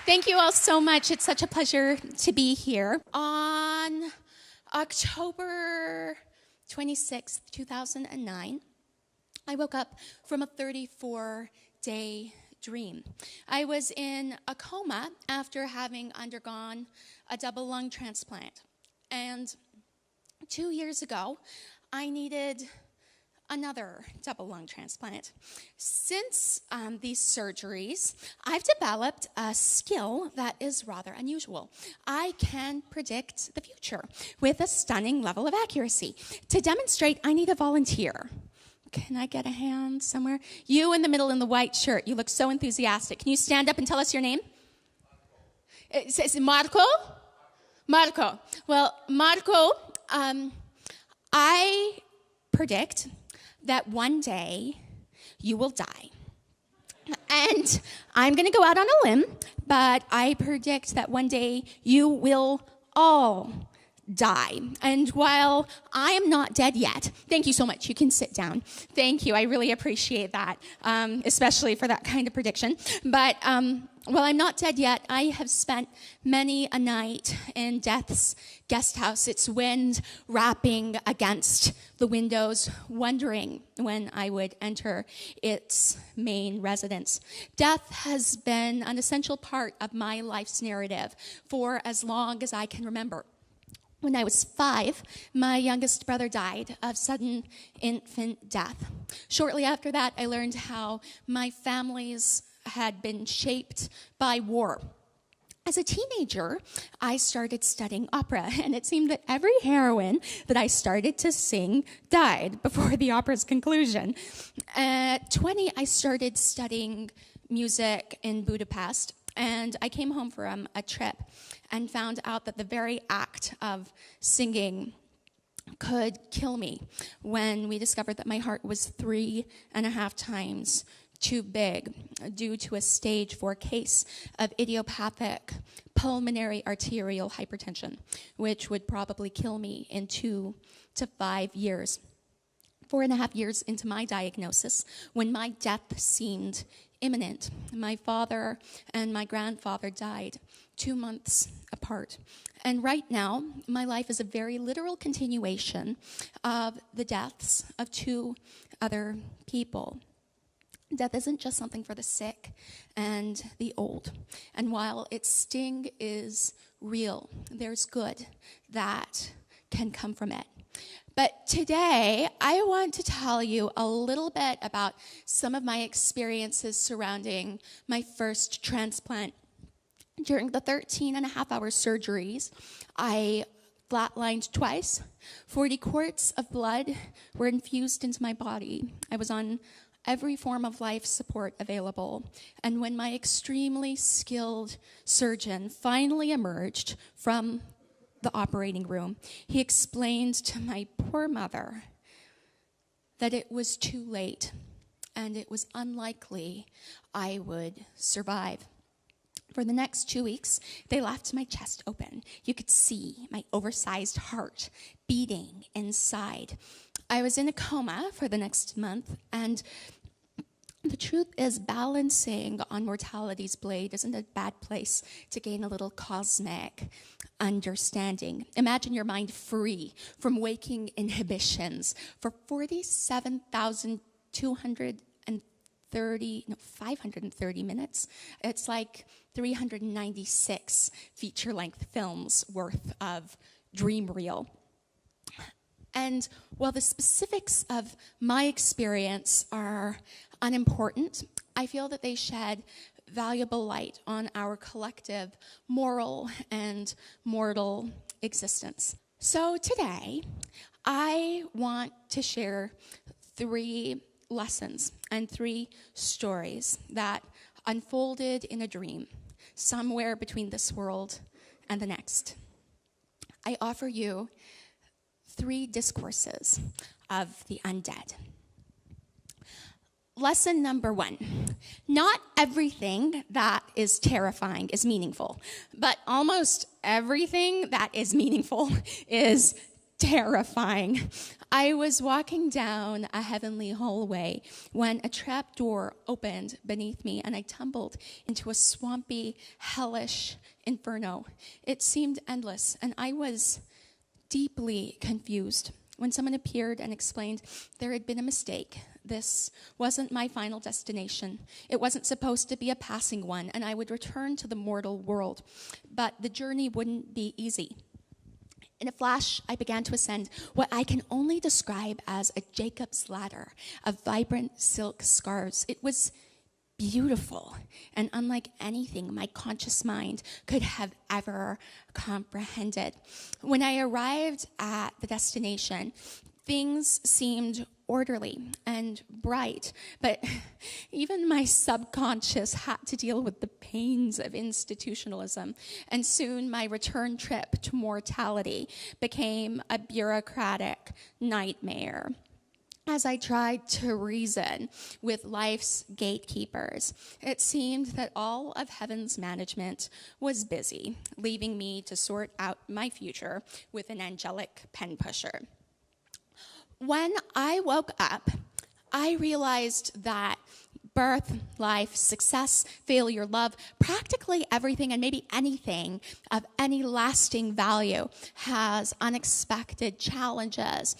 Thank you all so much. It's such a pleasure to be here. On October 26th, 2009, I woke up from a 34-day dream. I was in a coma after having undergone a double lung transplant. And 2 years ago, I needed another double lung transplant. Since these surgeries, I've developed a skill that is rather unusual. I can predict the future with a stunning level of accuracy. To demonstrate, I need a volunteer. Can I get a hand somewhere? You in the middle in the white shirt, you look so enthusiastic. Can you stand up and tell us your name? Is it Marco? Marco. Well, Marco, I predict that one day you will die. And I'm going to go out on a limb, but I predict that one day you will all die. And while I am not dead yet, thank you so much. You can sit down. Thank you. I really appreciate that, especially for that kind of prediction. But while I'm not dead yet, I have spent many a night in death's guest house, its wind rapping against the windows, wondering when I would enter its main residence. Death has been an essential part of my life's narrative for as long as I can remember. When I was 5, my youngest brother died of sudden infant death. Shortly after that, I learned how my families had been shaped by war. As a teenager, I started studying opera, and it seemed that every heroine that I started to sing died before the opera's conclusion. At 20, I started studying music in Budapest, and I came home from a trip and found out that the very act of singing could kill me when we discovered that my heart was 3.5 times too big due to a stage 4 case of idiopathic pulmonary arterial hypertension, which would probably kill me in 2 to 5 years. 4.5 years into my diagnosis, when my death seemed imminent, my father and my grandfather died 2 months apart. And right now, my life is a very literal continuation of the deaths of 2 other people. Death isn't just something for the sick and the old. And while its sting is real, there's good that can come from it. But today, I want to tell you a little bit about some of my experiences surrounding my first transplant. During the 13-and-a-half-hour surgeries, I flatlined twice. 40 quarts of blood were infused into my body. I was on every form of life support available. And when my extremely skilled surgeon finally emerged from the operating room, he explained to my poor mother that it was too late and it was unlikely I would survive. For the next 2 weeks, they left my chest open. You could see my oversized heart beating inside. I was in a coma for the next month, and the truth is, balancing on mortality's blade isn't a bad place to gain a little cosmic understanding. Imagine your mind free from waking inhibitions for 530 minutes. It's like 396 feature-length films worth of dream reel. And while the specifics of my experience are unimportant, I feel that they shed valuable light on our collective moral and mortal existence. So today, I want to share 3 lessons and 3 stories that unfolded in a dream somewhere between this world and the next. I offer you 3 discourses of the undead. Lesson number 1, not everything that is terrifying is meaningful, but almost everything that is meaningful is terrifying. I was walking down a heavenly hallway when a trap door opened beneath me and I tumbled into a swampy, hellish inferno. It seemed endless and I was deeply confused when someone appeared and explained there had been a mistake. This wasn't my final destination. It wasn't supposed to be a passing one, and I would return to the mortal world. But the journey wouldn't be easy. In a flash, I began to ascend what I can only describe as a Jacob's ladder of vibrant silk scarves. It was beautiful and unlike anything my conscious mind could have ever comprehended. When I arrived at the destination, things seemed orderly and bright, but even my subconscious had to deal with the pains of institutionalism, and soon my return trip to mortality became a bureaucratic nightmare. As I tried to reason with life's gatekeepers, it seemed that all of heaven's management was busy, leaving me to sort out my future with an angelic pen pusher. When I woke up, I realized that birth, life, success, failure, love, practically everything and maybe anything of any lasting value has unexpected challenges.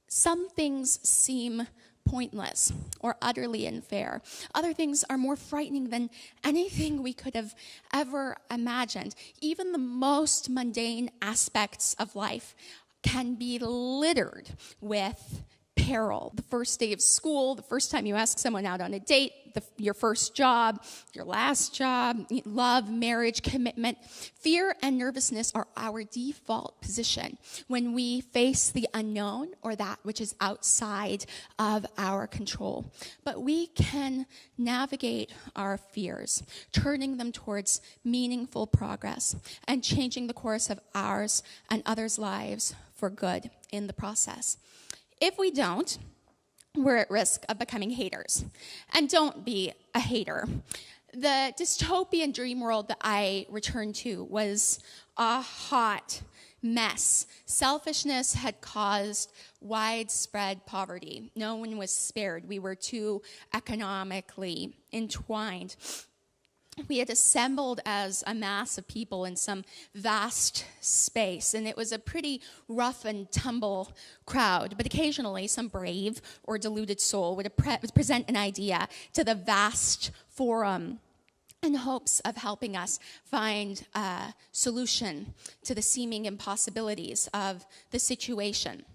Some things seem pointless or utterly unfair. Other things are more frightening than anything we could have ever imagined. Even the most mundane aspects of life can be littered with peril. The first day of school, the first time you ask someone out on a date, your first job, your last job, love, marriage, commitment. Fear and nervousness are our default position when we face the unknown or that which is outside of our control. But we can navigate our fears, turning them towards meaningful progress and changing the course of ours and others' lives for good in the process. If we don't, we're at risk of becoming haters. And don't be a hater. The dystopian dream world that I returned to was a hot mess. Selfishness had caused widespread poverty. No one was spared. We were too economically entwined. we had assembled as a mass of people in some vast space, and it was a pretty rough and tumble crowd, but occasionally some brave or deluded soul would present an idea to the vast forum in hopes of helping us find a solution to the seeming impossibilities of the situation.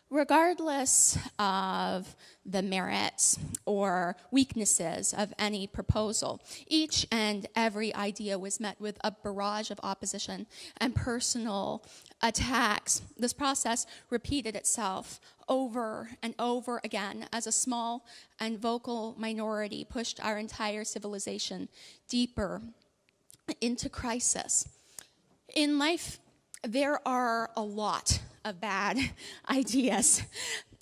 Regardless of the merits or weaknesses of any proposal, each and every idea was met with a barrage of opposition and personal attacks. This process repeated itself over and over again as a small and vocal minority pushed our entire civilization deeper into crisis. In life, there are a lot of bad ideas.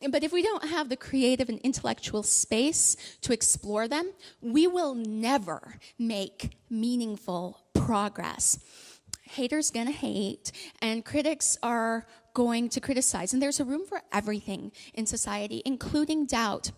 But if we don't have the creative and intellectual space to explore them, we will never make meaningful progress. Haters gonna hate, and critics are going to criticize. And there's a room for everything in society, including doubt.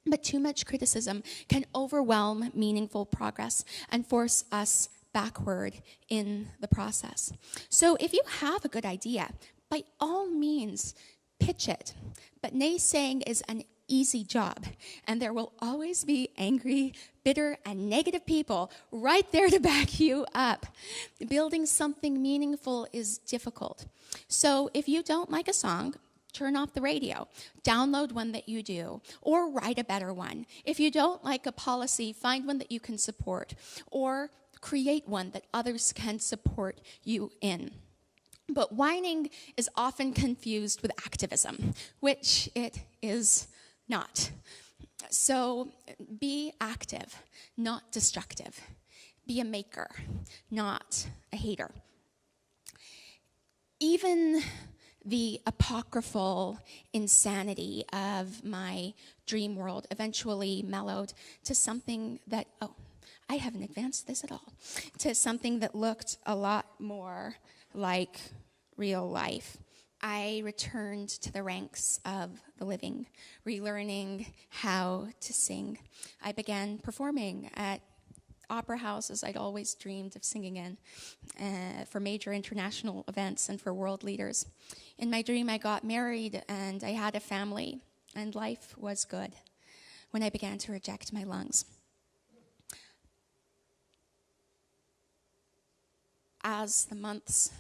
But too much criticism can overwhelm meaningful progress and force us backward in the process. So if you have a good idea, by all means, pitch it. But naysaying is an easy job, and there will always be angry, bitter, and negative people right there to back you up. Building something meaningful is difficult. So if you don't like a song, turn off the radio, download one that you do, or write a better one. If you don't like a policy, find one that you can support, or create one that others can support you in. But whining is often confused with activism, which it is not. So be active, not destructive. Be a maker, not a hater. Even the apocryphal insanity of my dream world eventually mellowed to something that, I haven't advanced this at all, to something that looked a lot more like real life. I returned to the ranks of the living, relearning how to sing. I began performing at opera houses I'd always dreamed of singing in, for major international events and for world leaders. In my dream, I got married and I had a family, and life was good when I began to reject my lungs. As the months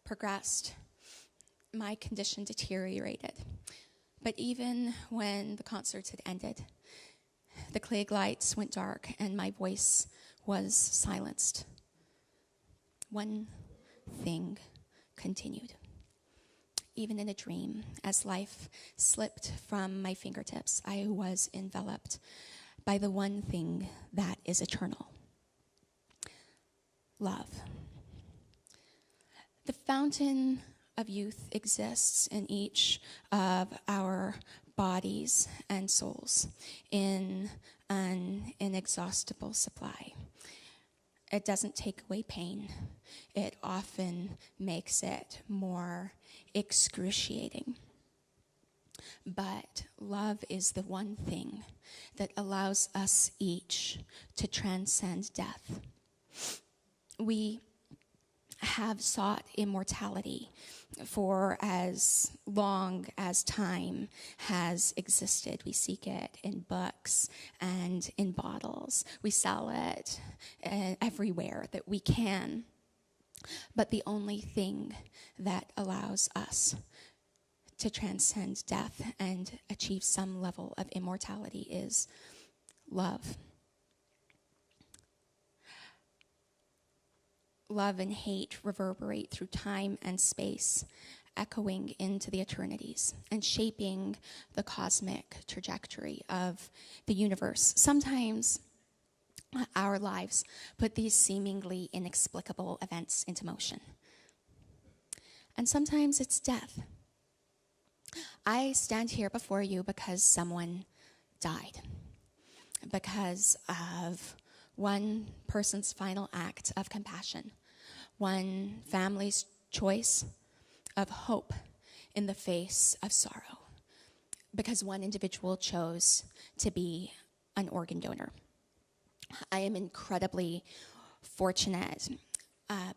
progressed, my condition deteriorated. But even when the concerts had ended, the Klieg lights went dark and my voice was silenced. One thing continued. Even in a dream, as life slipped from my fingertips, I was enveloped by the one thing that is eternal: love. The fountain of youth exists in each of our bodies and souls in an inexhaustible supply. It doesn't take away pain. It often makes it more excruciating. But love is the one thing that allows us each to transcend death. We have sought immortality for as long as time has existed. We seek it in books and in bottles. We sell it everywhere that we can. But the only thing that allows us to transcend death and achieve some level of immortality is love. Love and hate reverberate through time and space, echoing into the eternities and shaping the cosmic trajectory of the universe. Sometimes our lives put these seemingly inexplicable events into motion. And sometimes it's death. I stand here before you because someone died, because of one person's final act of compassion, one family's choice of hope in the face of sorrow, because one individual chose to be an organ donor. I am incredibly fortunate,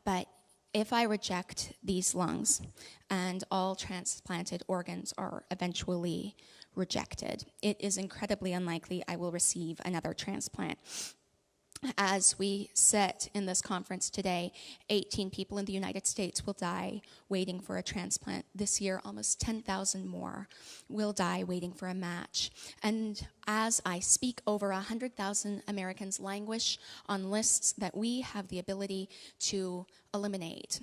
but if I reject these lungs and all transplanted organs are eventually rejected, it is incredibly unlikely I will receive another transplant. As we sit in this conference today, 18 people in the United States will die waiting for a transplant. This year, almost 10,000 more will die waiting for a match. And as I speak, over 100,000 Americans languish on lists that we have the ability to eliminate.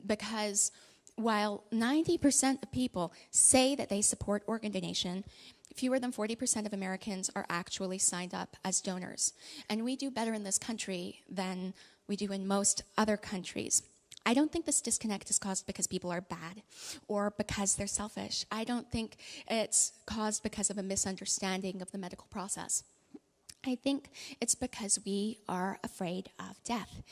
Because while 90% of people say that they support organ donation, fewer than 40% of Americans are actually signed up as donors. And we do better in this country than we do in most other countries. I don't think this disconnect is caused because people are bad or because they're selfish. I don't think it's caused because of a misunderstanding of the medical process. I think it's because we are afraid of death.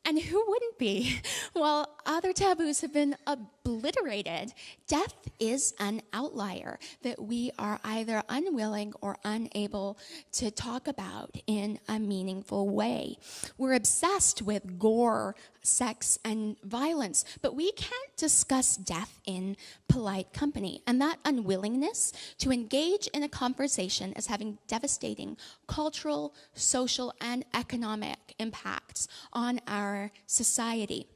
And who wouldn't be? While other taboos have been obliterated, death is an outlier that we are either unwilling or unable to talk about in a meaningful way. We're obsessed with gore, sex, and violence, but we can't discuss death in polite company. And that unwillingness to engage in a conversation is having devastating cultural, social, and economic impacts on our society.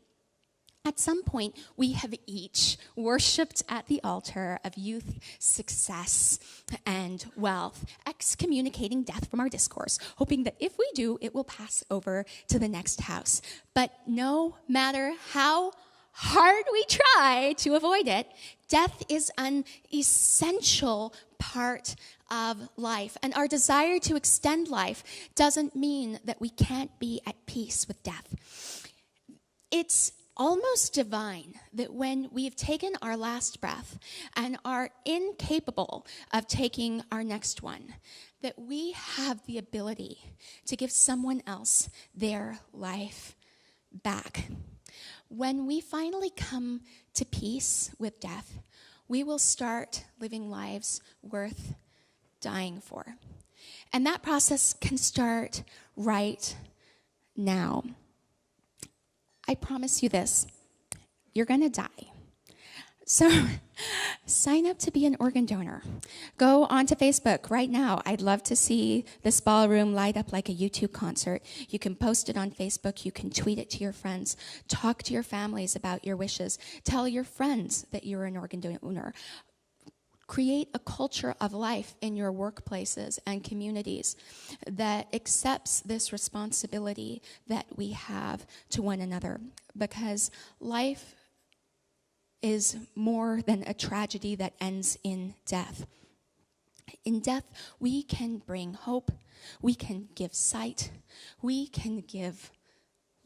At some point, we have each worshipped at the altar of youth, success, and wealth, excommunicating death from our discourse, hoping that if we do, it will pass over to the next house. But no matter how hard we try to avoid it, death is an essential part of life. And our desire to extend life doesn't mean that we can't be at peace with death. It's almost divine that when we've taken our last breath and are incapable of taking our next one, that we have the ability to give someone else their life back. When we finally come to peace with death, we will start living lives worth dying for. And that process can start right now. I promise you this, you're going to die. So sign up to be an organ donor. Go onto Facebook right now. I'd love to see this ballroom light up like a U2 concert. You can post it on Facebook. You can tweet it to your friends. Talk to your families about your wishes. Tell your friends that you're an organ donor. Create a culture of life in your workplaces and communities that accepts this responsibility that we have to one another. Because life is more than a tragedy that ends in death. In death, we can bring hope, we can give sight, we can give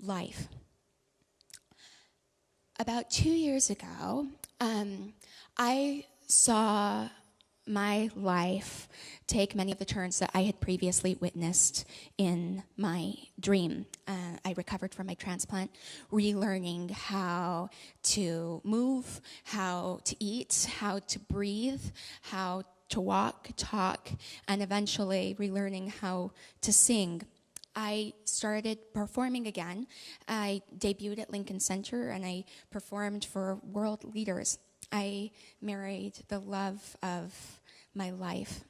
life. About 2 years ago, I saw my life take many of the turns that I had previously witnessed in my dream. I recovered from my transplant, relearning how to move, how to eat, how to breathe, how to walk, talk, and eventually relearning how to sing. I started performing again. I debuted at Lincoln Center, and I performed for world leaders. I married the love of my life,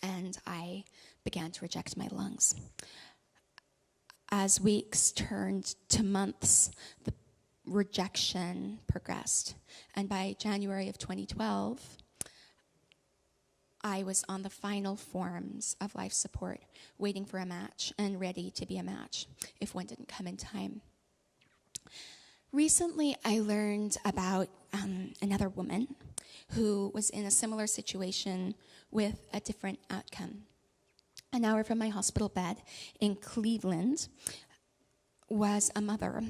and I began to reject my lungs. As weeks turned to months, the rejection progressed. And by January of 2012, I was on the final forms of life support, waiting for a match and ready to be a match if one didn't come in time. Recently, I learned about another woman who was in a similar situation with a different outcome. An hour from my hospital bed in Cleveland was a mother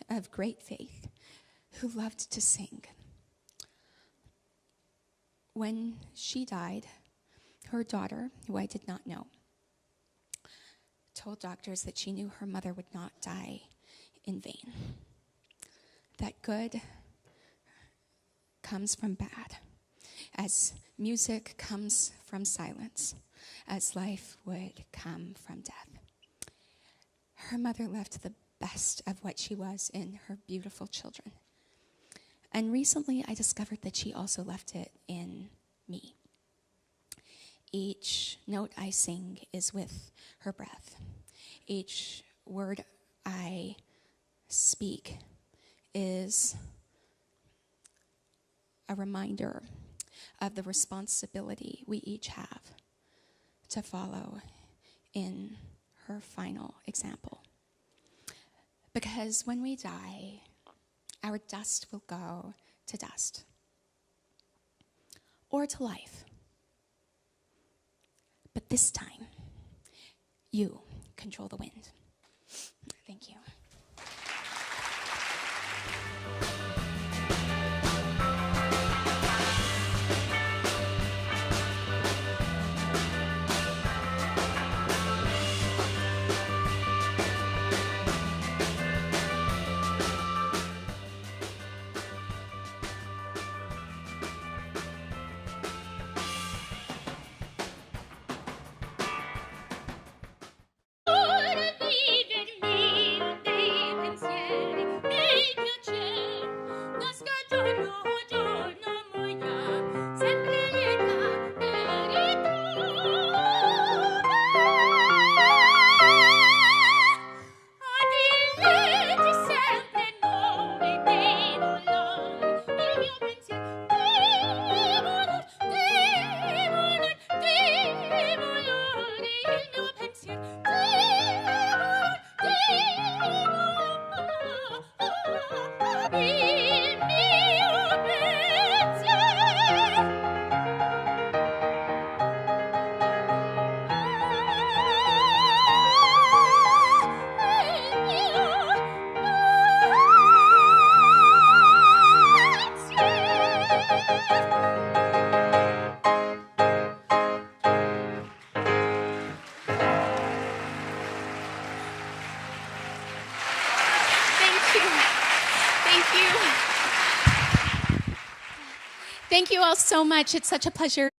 of great faith who loved to sing. When she died, her daughter, who I did not know, told doctors that she knew her mother would not die in vain. That good comes from bad, as music comes from silence, as life would come from death. her mother left the best of what she was in her beautiful children. And recently I discovered that she also left it in me. Each note I sing is with her breath. Each word I speak is a reminder of the responsibility we each have to follow in her final example. Because when we die, our dust will go to dust or to life. But this time, you control the wind. Thank you. Thank you all so much. It's such a pleasure.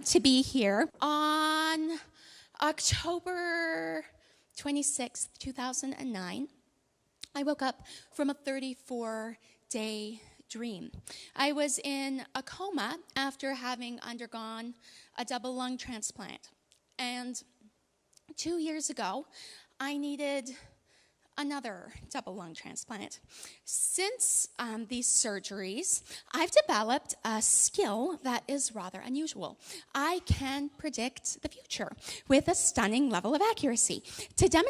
To be here on October 26th, 2009. I woke up from a 34-day dream. I was in a coma after having undergone a double lung transplant. And 2 years ago, I needed another double lung transplant. Since these surgeries, I've developed a skill that is rather unusual. I can predict the future with a stunning level of accuracy. To demonstrate